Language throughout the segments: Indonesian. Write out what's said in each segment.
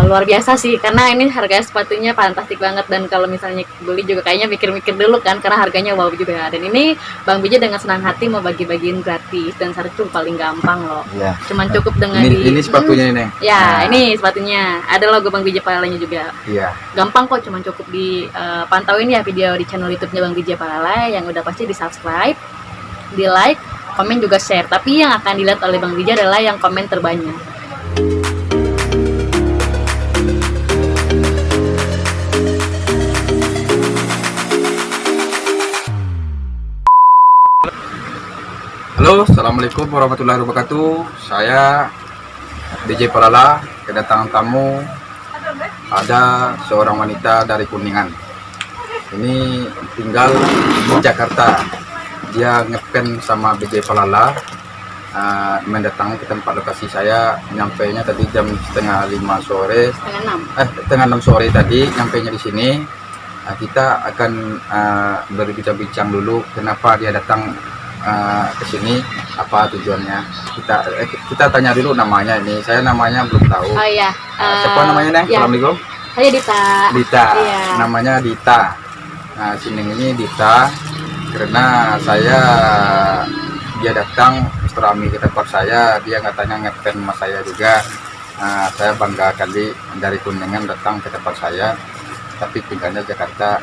luar biasa sih, karena ini harga sepatunya fantastik banget, dan kalau misalnya beli juga kayaknya mikir-mikir dulu kan, karena harganya wow juga. Dan ini Bang Bija dengan senang hati mau bagi-bagiin gratis, dan syarat itu paling gampang loh. Iya. Cuman cukup dengan Ini sepatunya ini. Ya, ini sepatunya. Ada logo Bang Bija Palalanya juga. Iya. Gampang kok, cuman cukup di pantauin ya video di channel YouTube-nya Bang Bija Palala, yang udah pasti di-subscribe, di-like, komen juga share. Tapi yang akan dilihat oleh Bang Bija adalah yang komen terbanyak. Halo, assalamualaikum warahmatullahi wabarakatuh. Saya DJ Palala, kedatangan tamu. Ada seorang wanita dari Kuningan. Ini tinggal di Jakarta. Dia ngepen sama DJ Palala, mendatangi ke tempat lokasi saya. Nyampainya tadi jam setengah 5 sore. Setengah 6 sore tadi nyampainya di sini. Kita akan berbincang-bincang dulu kenapa dia datang ke sini, apa tujuannya. Kita tanya dulu namanya. Ini saya namanya belum tahu. Oh iya. Siapa namanya nih? Ya. Assalamualaikum. Saya Dita. Dita. Iya. Namanya Dita. Nah, sini ini Dita karena dia datang serami ke tempat saya. Dia katanya ngefans sama saya juga. Saya bangga kali dari Kuningan datang ke tempat saya, tapi tinggalnya Jakarta.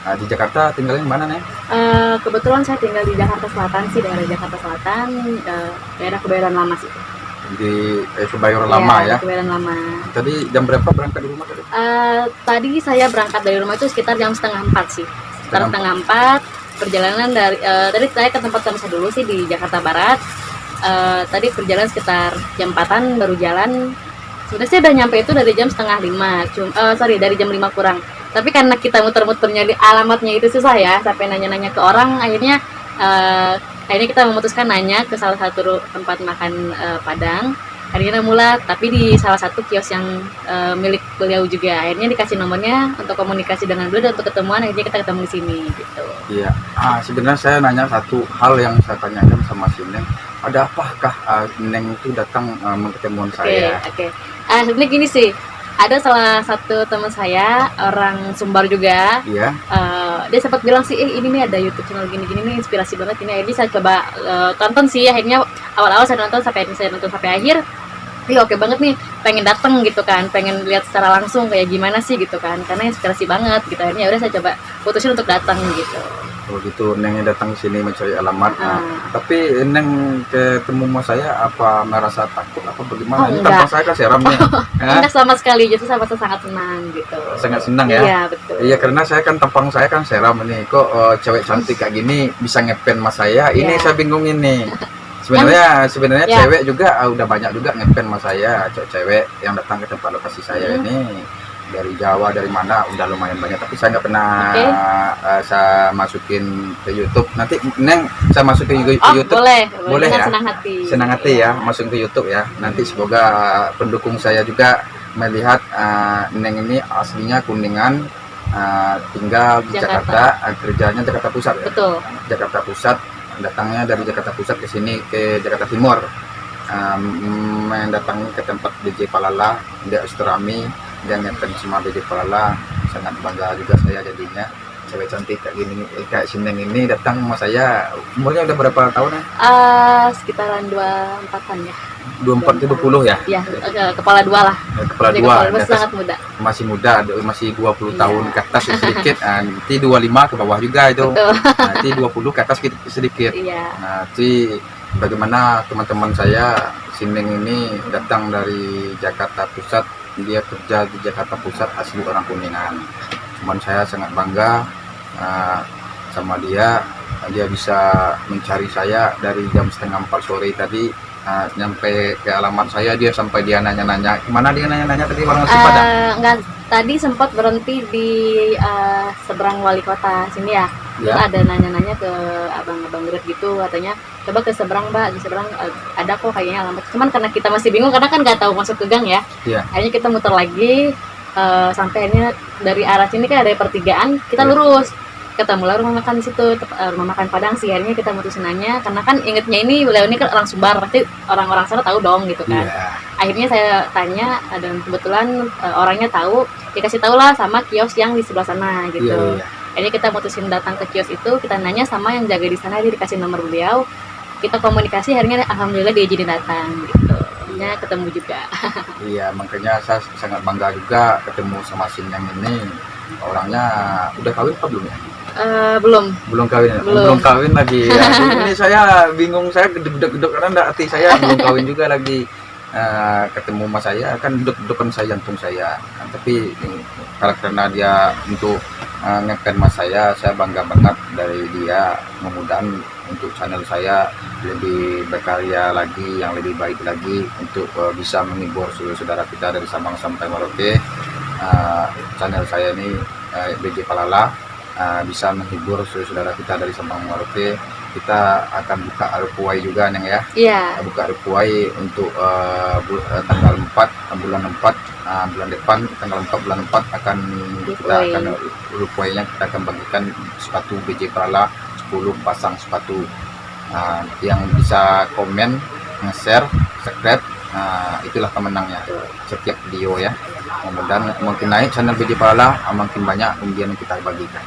Di Jakarta tinggalnya di mana nih? Kebetulan saya tinggal di Jakarta Selatan sih, daerah Jakarta Selatan, daerah Kebayoran Lama sih. Di Kebayoran Lama ya? Kebayoran Lama. Tadi jam berapa berangkat dari rumah tadi? Tadi saya berangkat dari rumah itu sekitar jam setengah 4 sih. Sekitar setengah 4, perjalanan dari tadi saya ke tempat kerja dulu sih di Jakarta Barat. Tadi perjalanan sekitar jam 4-an baru jalan. Sebenarnya saya udah nyampe itu dari jam setengah 5, dari jam 5 kurang. Tapi karena kita muter-muternya di alamatnya itu susah ya, sampai nanya-nanya ke orang, akhirnya kita memutuskan nanya ke salah satu tempat makan Padang. Akhirnya mula, tapi di salah satu kios yang milik beliau juga. Akhirnya dikasih nomornya untuk komunikasi dengan beliau dan untuk ketemuan. Akhirnya kita ketemu di sini gitu. Iya. Sebenarnya saya nanya satu hal yang saya tanyakan sama si Neng. Ada apakah Neng itu datang ketemuan saya? Oke. Sebenarnya gini sih. Ada salah satu teman saya, orang Sumbar juga. Iya. Dia sempat bilang sih, ini nih ada YouTube channel gini-gini nih, inspirasi banget ini. Akhirnya saya coba tonton sih. Akhirnya awal-awal saya nonton sampai akhir. Oke banget nih, pengen dateng gitu kan, pengen lihat secara langsung kayak gimana sih gitu kan, karena inspirasi banget gitu. Akhirnya udah saya coba putusin untuk datang gitu. Oh gitu, Neng datang sini mencari alamat. Tapi Neng ketemu sama saya apa merasa takut apa bagaimana? Ini tanpa saya kan seram nih. Enggak sama sekali, justru saya merasa sangat senang gitu. Sangat senang ya? Iya betul. Iya, karena saya kan tampang saya kan seram nih. Kok cewek cantik kayak gini bisa ngepen sama saya? Ini saya bingung ini. Sebenarnya cewek juga udah banyak juga ngepen sama saya, cewek yang datang ke tempat lokasi saya ini dari Jawa, dari mana udah lumayan banyak, tapi saya nggak pernah saya masukin ke YouTube. Nanti Neng saya masukin ke YouTube. Boleh ya, senang hati ya, masukin ke YouTube ya. Nanti semoga pendukung saya juga melihat Neng ini aslinya Kuningan, tinggal di Jakarta, kerjanya Jakarta Pusat ya. Betul. Jakarta Pusat, datangnya dari Jakarta Pusat ke sini ke Jakarta Timur, mendatangi ke tempat DJ Palala, dia Austrami, dan ngefans sama DJ Palala. Sangat bangga juga saya jadinya, cewek cantik kayak gini, kayak si Neng ini datang sama saya. Umurnya udah berapa tahun ya? Sekitaran 24-an ya. 24 itu 20 ya? Iya, kepala 2 lah. Kepala 2, masih sangat muda. Masih muda, masih 20 tahun ke atas sedikit. Nanti 25 ke bawah juga itu. Nanti 20 ke atas sedikit. Iya. Nanti bagaimana teman-teman saya, si Neng ini datang dari Jakarta Pusat, dia kerja di Jakarta Pusat, asli orang Kuningan. Cuman saya sangat bangga sama dia bisa mencari saya dari jam setengah 4 sore tadi. Nyampe ke alamat saya, dia sampai dia nanya-nanya. Kemana dia nanya-nanya tadi, warung nasi Padang? Enggak, tadi sempat berhenti di seberang wali kota sini ya. Terus ada nanya-nanya ke abang-abang Grab gitu, katanya coba ke seberang mbak, di seberang ada kok kayaknya alamat. Cuman karena kita masih bingung, karena kan nggak tahu masuk ke gang ya. Akhirnya kita muter lagi, sampai akhirnya dari arah sini kan ada pertigaan, kita lurus. ketemulah rumah makan di situ, rumah makan Padang sih. Akhirnya kita mutusin nanya, karena kan ingetnya ini beliau ini kan orang Sumbar, pasti orang-orang sana tahu dong gitu kan. Iya. Akhirnya saya tanya, dan kebetulan orangnya tahu, dikasih tahu lah sama kios yang di sebelah sana gitu. Iya. Akhirnya kita mutusin datang ke kios itu, kita nanya sama yang jaga di sana, dia dikasih nomor beliau, kita komunikasi, akhirnya alhamdulillah dia jadi datang gitu. Akhirnya ketemu juga. Iya, makanya saya sangat bangga juga ketemu sama Sineng ini. Orangnya udah kawin apa belum ya? Belum. Belum kawin ya? Belum. Belum kawin lagi ya. Ini saya bingung, saya gedek-gedek karena enggak, hati saya belum kawin juga lagi. Ketemu mas saya kan duduk-dudukan saya, jantung saya. Tapi karena dia untuk ngeken mas saya bangga banget dari dia. Mudah-mudahan untuk channel saya lebih berkarya lagi, yang lebih baik lagi untuk bisa menghibur saudara kita dari Sabang sampai Merauke. Channel saya ini BJ Palala bisa menghibur saudara kita dari Sabang Merauke. Kita akan buka Rupuai juga Neng ya. Iya. Buka Rupuai untuk tanggal 4 bulan 4 bulan depan, tanggal 4 bulan 4 akan kita akan Rupuainya kita akan bagikan sepatu BJ Palala 10 pasang sepatu. Yang bisa komen, nge-share, subscribe, itulah pemenangnya setiap video ya. Mudah-mudahan makin naik channel BJ Palala, makin banyak kemudian kita bagikan.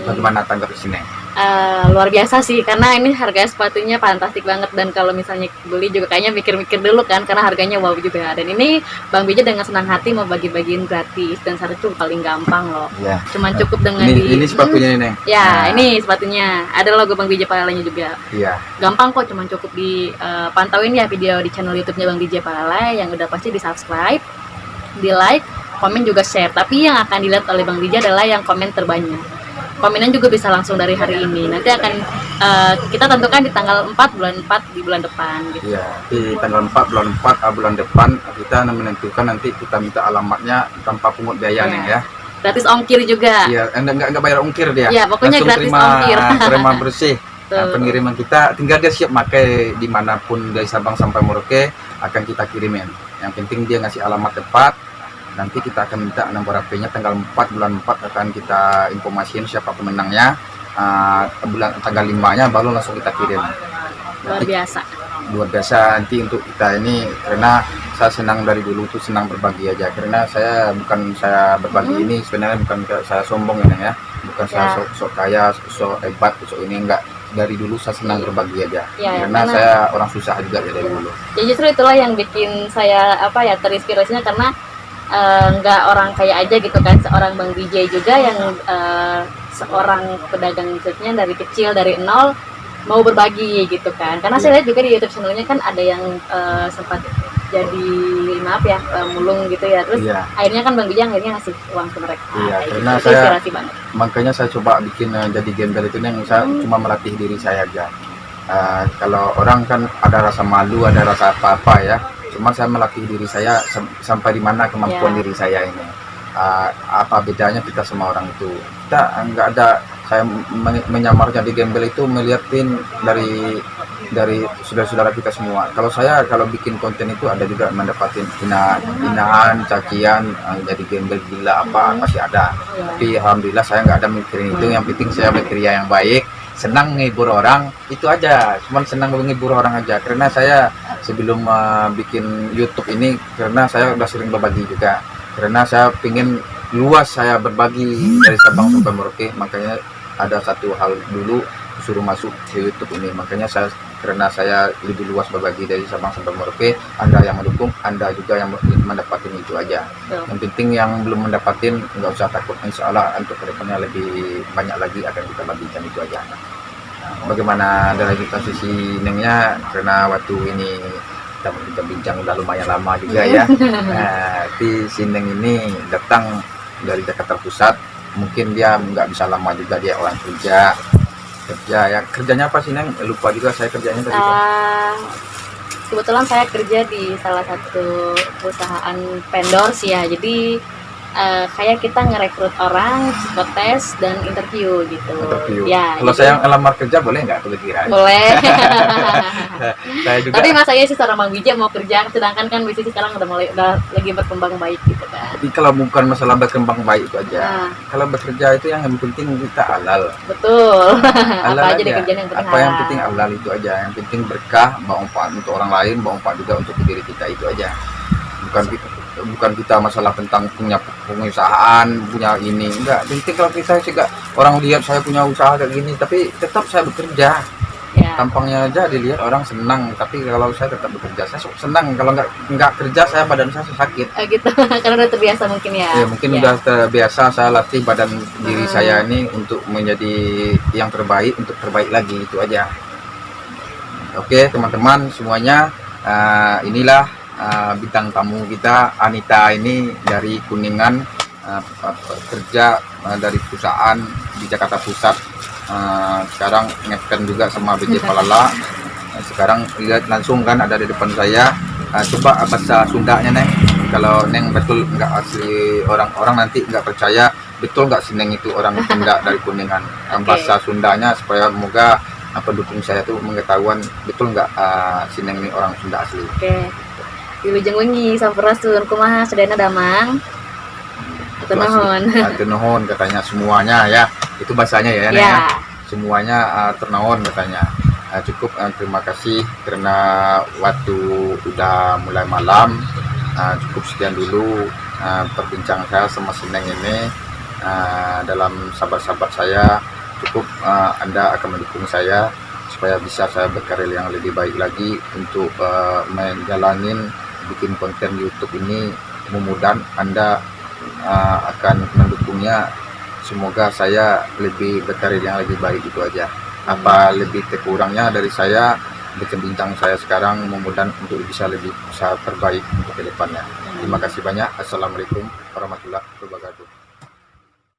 Bagaimana tanggap di sini? Luar biasa sih, karena ini harga sepatunya fantastik banget, dan kalau misalnya beli juga kayaknya mikir-mikir dulu kan, karena harganya wow juga. Dan ini Bang BJ dengan senang hati mau bagi-bagiin gratis, dan saat itu paling gampang loh. Ya. Cuman cukup dengan ini sepatunya ini. Ya, ini sepatunya. Ada logo Bang BJ Palalanya juga. Iya. Gampang kok, cuman cukup di pantauin ya video di channel YouTube-nya Bang BJ Palala, yang udah pasti di subscribe, di like, komen juga share. Tapi yang akan dilihat oleh Bang BJ adalah yang komen terbanyak. Komenan juga bisa langsung dari hari ini. Nanti akan kita tentukan di tanggal 4 bulan 4 di bulan depan gitu. Iya, di tanggal 4 bulan 4 bulan depan kita menentukan, nanti kita minta alamatnya tanpa pungut biaya nih ya. Gratis ongkir juga. Iya, enggak bayar ongkir dia. Iya, pokoknya langsung gratis ongkir. terima bersih. Pengiriman kita tinggal dia siap pakai dimanapun dari Sabang sampai Merauke akan kita kirimin. Yang penting dia ngasih alamat tepat. Nanti kita akan minta nomor HP-nya tanggal 4 bulan 4 akan kita informasiin siapa pemenangnya. Tanggal 5-nya baru langsung kita kirim. Luar biasa. Luar biasa nanti untuk kita ini, karena saya senang dari dulu tuh senang berbagi aja. Karena saya berbagi ini sebenarnya bukan saya sombong ya, bukan saya sok kaya, sok hebat, sok ini enggak. Dari dulu saya senang berbagi aja. Karena saya orang susah juga ya dari dulu. Ya justru itulah yang bikin saya terinspirasinya, karena nggak orang kaya aja gitu kan, seorang Bang BJ juga yang seorang pedagang maksudnya dari kecil, dari nol mau berbagi gitu kan. Karena saya lihat juga di YouTube channelnya kan ada yang sempat jadi mulung gitu ya, terus akhirnya kan Bang BJ akhirnya ngasih uang ke mereka. Karena itu inspirasi banget. Makanya saya coba bikin jadi gembel itu yang saya cuma melatih diri saya aja. Kalau orang kan ada rasa malu, ada rasa apa-apa ya. Cuma saya melatih diri saya sampai di mana kemampuan diri saya ini. Apa bedanya kita sama orang itu? Kita nggak ada, saya menyamar jadi gembel itu melihatin dari saudara-saudara kita semua. Kalau bikin konten itu ada juga mendapatkan hinaan, cacian, jadi gembel gila apa pasti ada. Tapi alhamdulillah saya nggak ada mikirin itu. Yang penting saya berkarya yang baik, senang menghibur orang, itu aja. Cuman senang menghibur orang aja. Karena saya sebelum bikin YouTube ini, karena saya udah sering berbagi juga. Karena saya ingin luas saya berbagi dari Sabang sampai Merauke, makanya ada satu hal dulu suruh masuk ke YouTube ini. Makanya karena saya lebih luas berbagi dari Sabang sampai Merauke, Anda yang mendukung, Anda juga yang mendapatkan itu aja. Yang penting yang belum mendapatkan nggak usah takut, insya Allah untuk kedepannya lebih banyak lagi akan kita bagikan, itu aja. Bagaimana dari posisi Nengnya, karena waktu ini kita bincang udah lumayan lama juga ya. Tapi si Neng ini datang dari Jakarta Pusat, mungkin dia nggak bisa lama juga, dia orang kerja ya. Kerjanya apa sih Neng? Lupa juga saya kerjanya tadi. Kebetulan saya kerja di salah satu perusahaan vendor sih ya, jadi kayak kita ngerekrut orang, psikotes dan interview gitu. Interview. Ya. Kalau gitu. saya ngelamar kerja boleh nggak kepikiran? Boleh. Saya juga. Tapi mas saya sih seorang Bang Bija mau kerja, sedangkan kan bisnis sekarang udah lagi berkembang baik gitu kan. Tapi kalau bukan masalah berkembang baik itu aja. Nah, Kalau bekerja itu yang penting kita halal. betul. Halal Apa aja dikerjain yang penting Apa yang halal. penting halal itu aja. Yang penting berkah, bawa manfaat untuk orang lain, bawa manfaat juga untuk diri kita, itu aja. Bukan kita masalah tentang punya pengusahaan, punya ini, enggak. Penting kalau kita juga orang lihat saya punya usaha kayak gini, tapi tetap saya bekerja. Ya. Tampangnya aja dilihat orang senang, tapi kalau saya tetap bekerja, saya senang. Kalau nggak kerja, saya badan saya sakit. Gitu. Karena udah terbiasa mungkin ya. Ya mungkin udah terbiasa, saya latih badan diri saya ini untuk menjadi yang terbaik, untuk terbaik lagi, itu aja. Oke teman-teman semuanya, inilah bintang tamu kita, Anita ini dari Kuningan, kerja dari perusahaan di Jakarta Pusat. Sekarang ngefan juga sama BJ Palala. Sekarang lihat langsung kan ada di depan saya. Coba bahasa Sundanya Neng, kalau Neng betul nggak asli orang nanti nggak percaya, betul nggak si Neng itu orang Sunda dari Kuningan. Bahasa Sundanya supaya semoga pendukung saya tuh mengetahuan betul nggak si Neng ini orang Sunda asli. Oke. Wilujeng wengi sampurasun kumaha sedena damang. Atur nuhun. Atur nuhun katanya semuanya ya. Itu bahasanya ya, Neng, ya. Semuanya ternaon katanya. Cukup terima kasih karena waktu udah mulai malam. Cukup sekian dulu perbincangan saya sama si Neng ini. Dalam sahabat-sahabat saya, cukup Anda akan mendukung saya supaya bisa saya berkarir yang lebih baik lagi untuk menjalanin bikin konten YouTube ini. Mudah-mudahan Anda akan mendukungnya. Semoga saya lebih berkarir yang lebih baik, itu aja. Apa lebih kurangnya dari saya, bincang saya sekarang, mudah-mudahan untuk bisa lebih terbaik untuk ke depannya. Terima kasih banyak. Assalamualaikum warahmatullahi wabarakatuh.